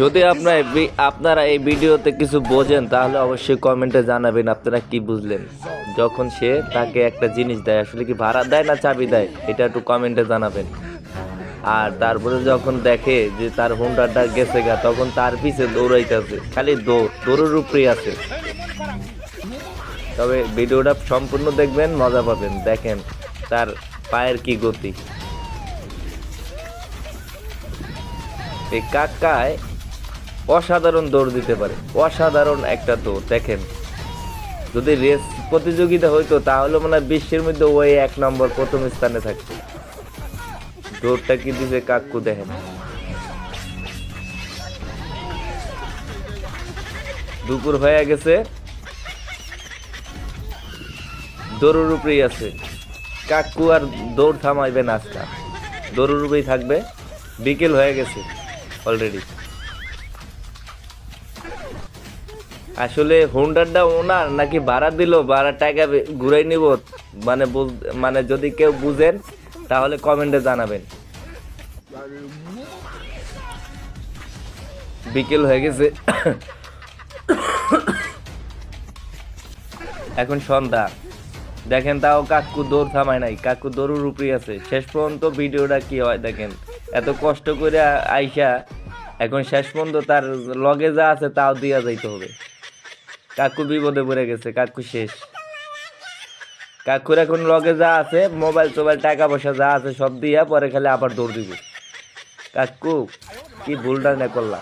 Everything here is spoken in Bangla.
যদি আপনারা এই ভিডিওতে কিছু বোঝেন তাহলে অবশ্যই কমেন্টে জানাবেন আপনারা কি বুঝলেন। যখন সে তাকে একটা জিনিস দেয়, আসলে কি ভাড়া দেয় না চাবি দেয়, এটা একটু কমেন্টে জানাবেন। আর তারপরে যখন দেখে যে তার হুন্ডারটা গেছে গা, তখন তার পিছে দৌড়াইতেছে, খালি দৌড়ের উপরেই আছে। তবে ভিডিওটা সম্পূর্ণ দেখবেন, মজা পাবেন। দেখেন তার পায়ের কি গতি। এই কাকায় অসাধারণ দৌড় দিতে পারে, অসাধারণ একটা দৌড়। দেখেন যদি রেস প্রতিযোগিতা হইতো তাহলে মনে হয় বিশ্বের মধ্যে ওই 1 নম্বর প্রথম স্থানে থাকতো। দৌড়টা কি দিছে কাকু, দেখেন। দুপুর হয়ে গেছে, দৌড়ের উপরেই আছে কাকু, আর দৌড় থামাইবে না আজকা, দৌড়ের উপরেই থাকবে। বিকেল হয়ে গেছে অলরেডি। আসলে হোন্ডারটা ওনার নাকি ভাড়া দিল, ভাড়া টাকা ঘুরাই নিব, মানে যদি কেউ বুঝেন তাহলে কমেন্টে জানাবেন। বিকেল হয়ে গেছে, এখন সন্ধ্যা। দেখেন তাও কাকু দৌড় থামায় নাই, কাকু দৌড়ের উপরেই আছে। শেষ পর্যন্ত ভিডিওটা কি হয় দেখেন, এত কষ্ট করে আইসা এখন শেষ পর্যন্ত তার লগে যা আছে তাও দিয়া যাইতে হবে। কাকু বিপদে পড়ে গেছে, কাকু শেষ। কাকুর এখন লগে যা আছে, মোবাইল টোবাইল টাকা পয়সা যা আছে সব দিয়া পরে খালি আবার দৌড় দিব। কাকু কি ভুলটা না করলা।